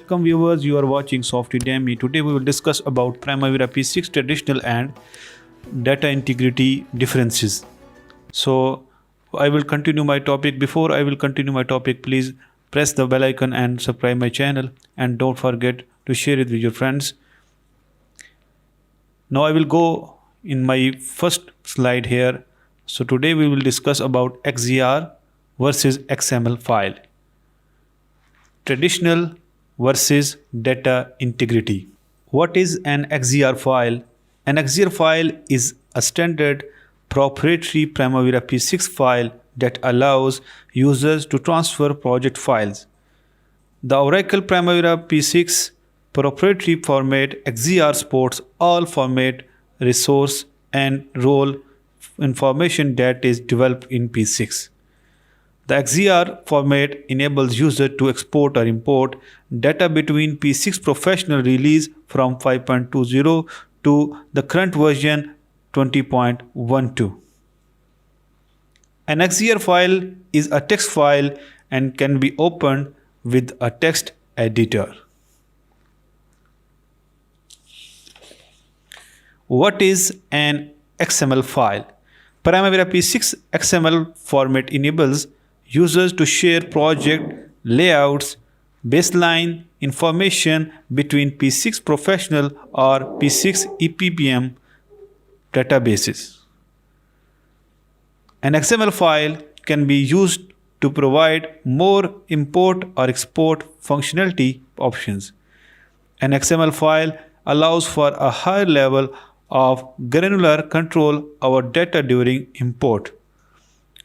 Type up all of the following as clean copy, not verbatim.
Welcome viewers, you are watching Softydemy. Today we will discuss about Primavera P6 traditional and data integrity differences. So I will continue my topic. Before I will continue my topic, please press the bell icon and subscribe my channel, and don't forget to share it with your friends. Now I will go in my first slide here. So today we will discuss about XZR versus XML file. Traditional versus data integrity. What is an XZR file? An XZR file is a standard proprietary Primavera P6 file that allows users to transfer project files. The Oracle Primavera P6 proprietary format XZR supports all format, resource, and role information that is developed in P6. The XZR format enables users to export or import data between P6 professional release from 5.20 to the current version 20.12. An XZR file is a text file and can be opened with a text editor. What is an XML file? Primavera P6 XML format enables users to share project layouts, baseline information between P6 professional or P6 EPPM databases. An XML file can be used to provide more import or export functionality options. An XML file allows for a higher level of granular control over data during import.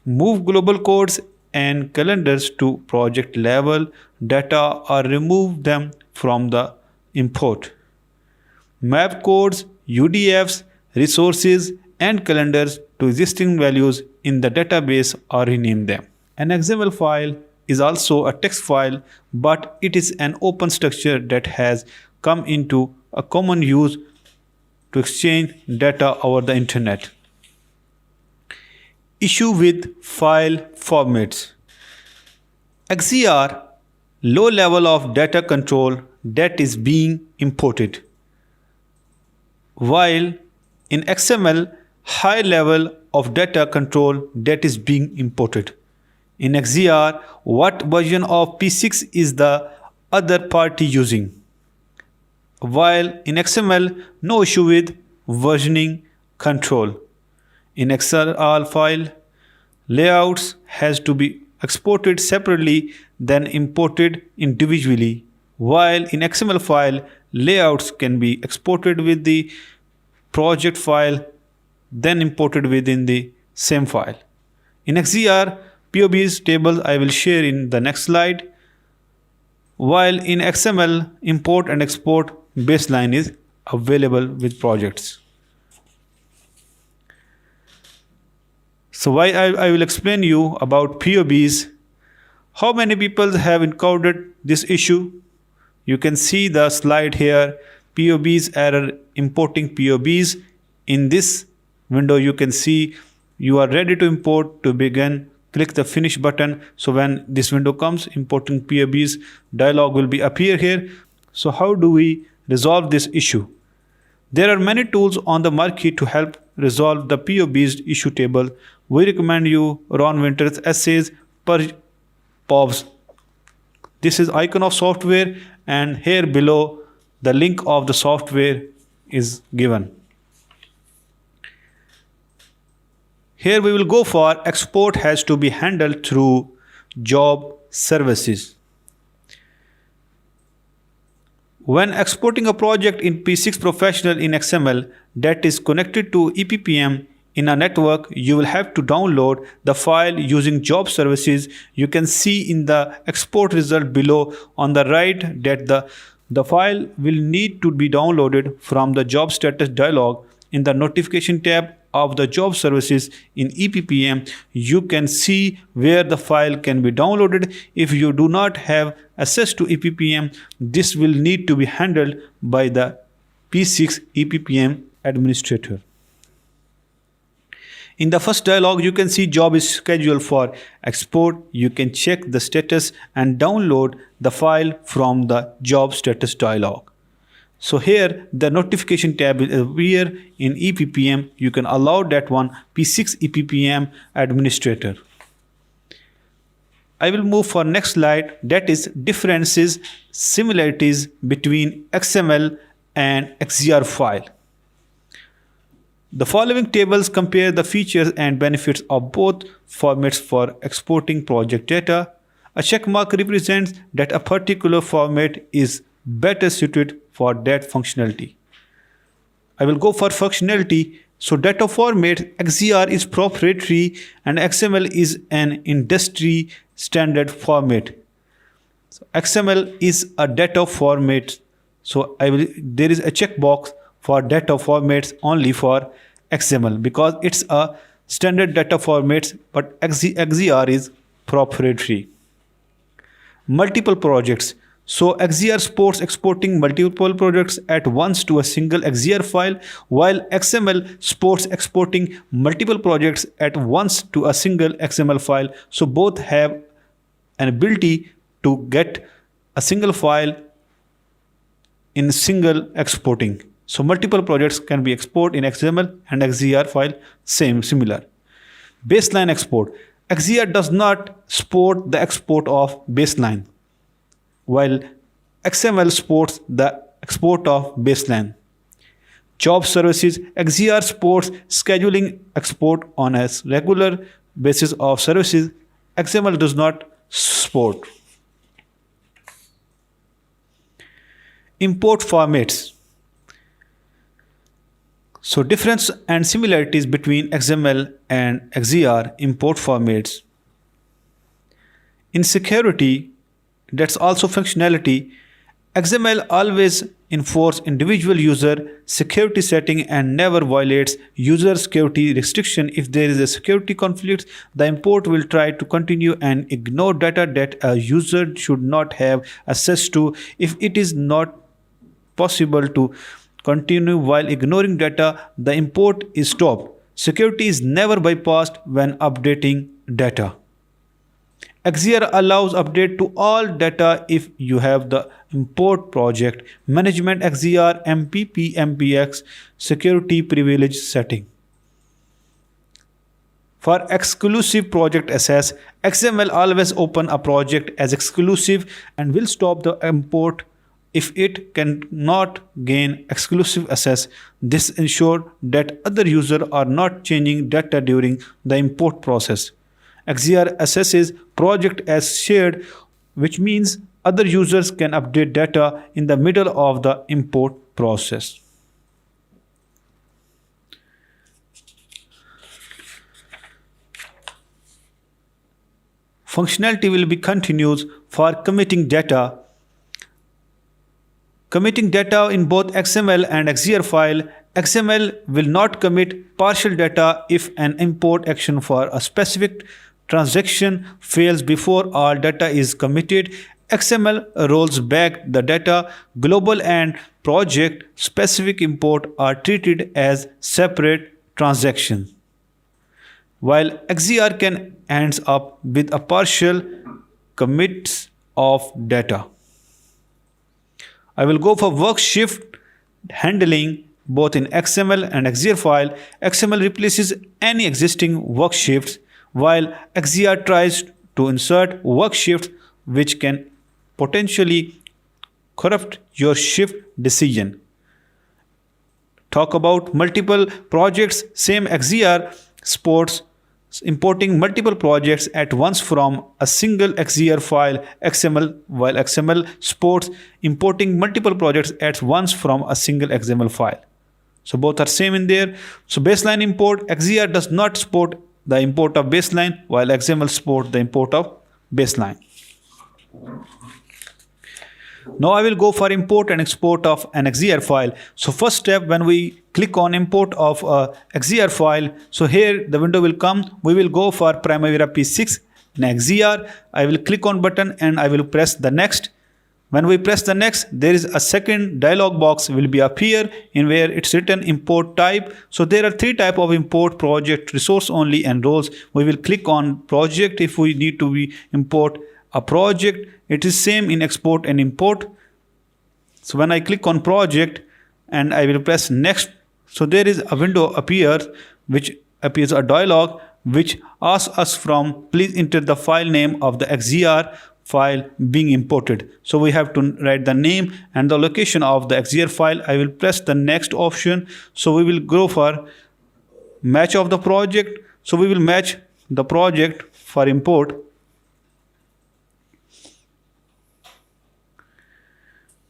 Move global codes and calendars to project level data or remove them from the import. Map codes, UDFs, resources, and calendars to existing values in the database or rename them. An XML file is also a text file, but it is an open structure that has come into a common use to exchange data over the internet. Issue with file formats. XZR, low level of data control that is being imported, while in XML, high level of data control that is being imported. In XZR, what version of P6 is the other party using? While in XML, no issue with versioning control. In XML file, layouts has to be exported separately then imported individually, while in XML file, layouts can be exported with the project file then imported within the same file. In XZR, POBs table I will share in the next slide, while in XML, import and export baseline is available with projects. So why I will explain you about POBs. How many people have encountered this issue? You can see the slide here, POBs error importing POBs. In this window you can see you are ready to import. To begin, click the finish button. So when this window comes, importing POBs dialog will be appear here. So how do we resolve this issue? There are many tools on the market to help resolve the POBs issue table. We recommend you Ron Winter's essays per POBs. This is icon of software, and here below the link of the software is given. Here we will go for export has to be handled through job services. When exporting a project in P6 Professional in XML that is connected to EPPM in a network, you will have to download the file using job services. You can see in the export result below on the right that the file will need to be downloaded from the job status dialog. In the notification tab of the job services in EPPM, you can see where the file can be downloaded. If you do not have access to EPPM, this will need to be handled by the P6 EPPM administrator. In the first dialog, you can see job is scheduled for export. You can check the status and download the file from the job status dialog. So here the notification tab will appear in EPPM. You can allow that one P6 EPPM administrator. I will move for next slide, that is differences, similarities between XML and XZR file. The following tables compare the features and benefits of both formats for exporting project data. A check mark represents that a particular format is better suited for that functionality. I will go for functionality. So data format XZR is proprietary and XML is an industry standard format. So XML is a data format. So there is a checkbox for data formats only for XML because it's a standard data format, but XZR is proprietary. Multiple projects. So XZR supports exporting multiple projects at once to a single XZR file, while XML supports exporting multiple projects at once to a single XML file. So both have an ability to get a single file in single exporting. So multiple projects can be exported in XML and XZR file, similar. Baseline export. XZR does not support the export of baseline, while XML supports the export of baseline. Job services. XZR supports scheduling export on a regular basis of services. XML does not support. Import formats. So difference and similarities between XML and XZR import formats. In security, that's also functionality. XML always enforce individual user security setting and never violates user security restriction. If there is a security conflict, the import will try to continue and ignore data that a user should not have access to. If it is not possible to continue while ignoring data, the import is stopped. Security is never bypassed when updating data. XZR allows update to all data if you have the import project management XZR MPP MPX security privilege setting. For exclusive project access, XML always open a project as exclusive and will stop the import if it cannot gain exclusive access. This ensures that other users are not changing data during the import process. XZR assesses project as shared, which means other users can update data in the middle of the import process. Functionality will be continuous for committing data. Committing data in both XML and XZR file. XML will not commit partial data if an import action for a specific transaction fails before all data is committed. XML rolls back the data. Global and project specific import are treated as separate transactions, while XZR can ends up with a partial commits of data. I will go for work shift handling both in XML and XZR file. XML replaces any existing work shifts, while XZR tries to insert work shifts which can potentially corrupt your shift decision. Talk about multiple projects. Same XZR supports importing multiple projects at once from a single XZR file XML, while XML supports importing multiple projects at once from a single XML file. So both are same in there. So baseline import, XZR does not support the import of baseline, while XML support the import of baseline. Now I will go for import and export of an XZR file. So first step, when we click on import of a XZR file, so here the window will come. We will go for Primavera P6 in XZR. I will click on button and I will press the next. When we press the next, there is a second dialog box will be appear in where it's written import type. So there are three type of import: project, resource only, and roles. We will click on project if we need to be import a project. It is same in export and import. So when I click on project and I will press next, so there is a window appears which appears a dialog which asks us from please enter the file name of the XZR file being imported. So we have to write the name and the location of the XZR file. I will press the next option. So we will go for match of the project. So we will match the project for import.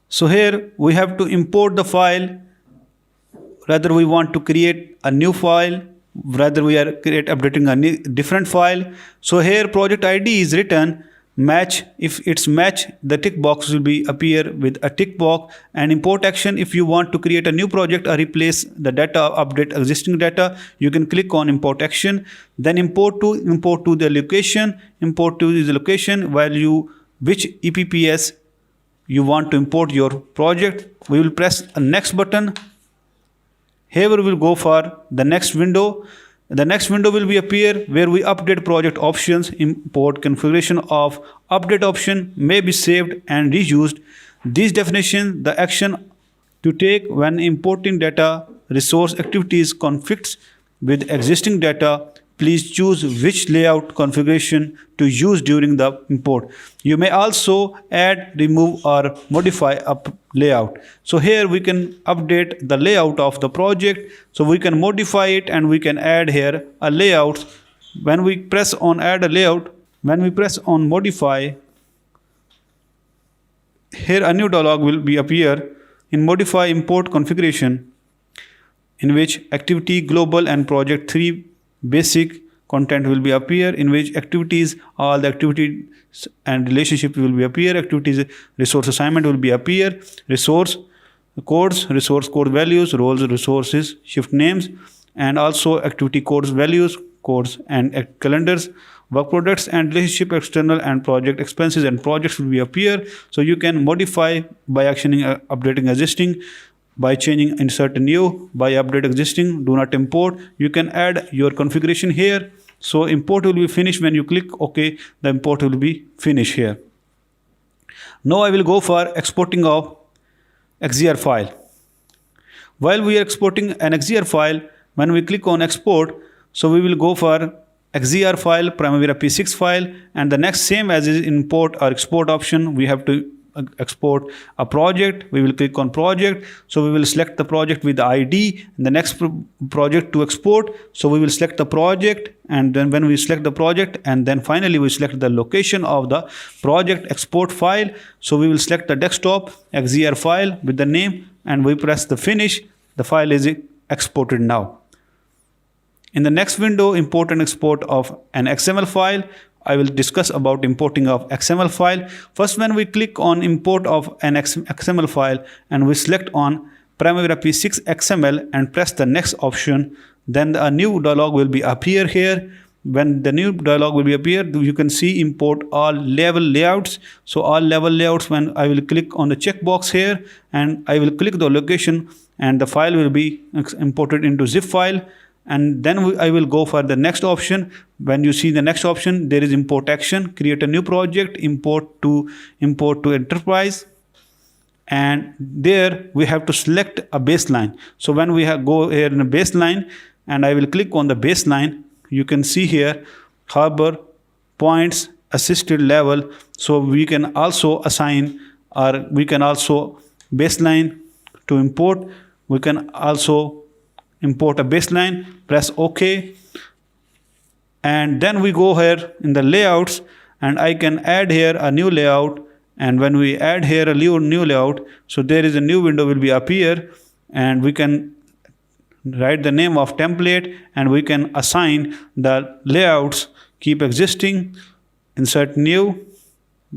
So here we have to import the file. Rather we want to create a new file, rather we are updating a new, different file. So here project ID is written match. If it's match, the tick box will be appear with a tick box. And import action, if you want to create a new project or replace the data, update existing data, you can click on import action. Then import to the location, import to the location value which EPPS you want to import your project. We will press a next button. Here we will go for the next window. The next window will be appear where we update project options. Import configuration of update option may be saved and reused. These definitions, the action to take when importing data, resource activities conflicts with existing data. Please choose which layout configuration to use during the import. You may also add, remove or modify a layout. So here we can update the layout of the project. So we can modify it and we can add here a layout. When we press on add a layout, when we press on modify, here a new dialog will be appear in modify import configuration, in which activity, global and project 3 basic content will be appear, in which activities, all the activities and relationship will be appear. Activities resource assignment will be appear. Resource codes, resource code values, roles, resources, shift names, and also activity codes values, codes and calendars, work products and relationship, external and project expenses and projects will be appear. So you can modify by actioning updating existing, by changing insert new, by update existing, do not import. You can add your configuration here. So import will be finished when you click OK, the import will be finished here. Now I will go for exporting of XZR file. While we are exporting an XZR file, when we click on export, so we will go for XZR file, Primavera P6 file, and the next same as is import or export option, we have to export a project. We will click on project. So we will select the project with the ID and the next project to export. So we will select the project, and then when we select the project, and then finally we select the location of the project export file. So we will select the desktop XZR file with the name and we press the finish. The file is exported now. In the next window, import and export of an XML file. I will discuss about importing of XML file. First, when we click on import of an XML file and we select on Primavera P6 XML and press the next option, then a new dialog will be appear here. When the new dialog will be appear, you can see import all level layouts. So all level layouts, when I will click on the checkbox here and I will click the location, and the file will be imported into zip file. And then I will go for the next option. When you see the next option, there is import action, create a new project, import to enterprise, and there we have to select a baseline. So when we go here in a baseline and I will click on the baseline, you can see here harbor points assisted level. So we can also assign, or we can also baseline to import. We can also import a baseline, press OK, and then we go here in the layouts and I can add here a new layout. And when we add here a new layout, so there is a new window will be appear, and we can write the name of template and we can assign the layouts, keep existing, insert new,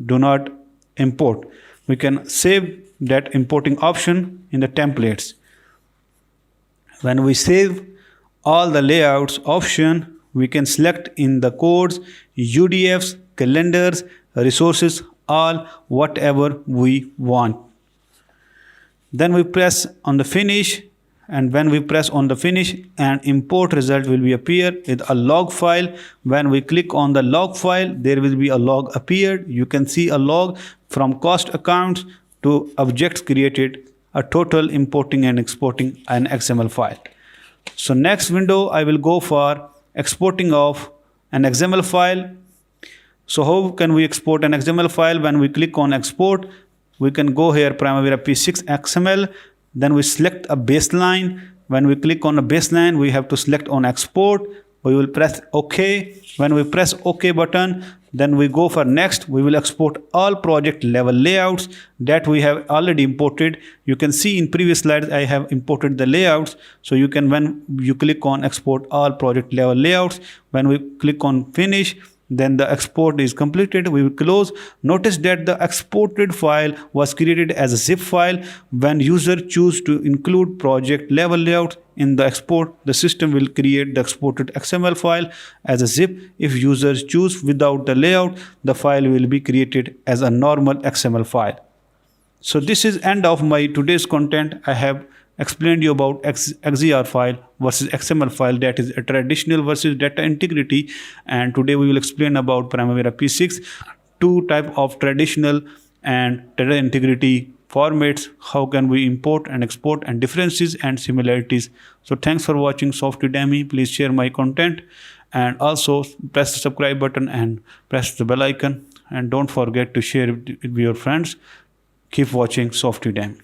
do not import. We can save that importing option in the templates. When we save all the layouts option, we can select in the codes, UDFs, calendars, resources, all whatever we want. Then we press on the finish, and when we press on the finish, an import result will be appear with a log file. When we click on the log file, there will be a log appeared. You can see a log from cost accounts to objects created, a total importing and exporting an XML file. So next window I will go for exporting of an XML file. So how can we export an XML file? When we click on export, we can go here Primavera P6 XML, then we select a baseline. When we click on a baseline, we have to select on export. We will press OK. When we press OK button, then we go for next. We will export all project level layouts that we have already imported. You can see in previous slides I have imported the layouts. So you can, when you click on export all project level layouts, when we click on finish, then the export is completed. We will close. Notice that the exported file was created as a zip file. When user choose to include project level layout in the export, the system will create the exported XML file as a zip. If users choose without the layout, the file will be created as a normal XML file. So this is end of my today's content. I have explained you about XZR file versus XML file, that is a traditional versus data integrity, and today we will explain about Primavera P6, two type of traditional and data integrity formats, how can we import and export, and differences and similarities. So thanks for watching SoftUdemy. Please share my content and also press the subscribe button and press the bell icon, and don't forget to share it with your friends. Keep watching SoftUdemy.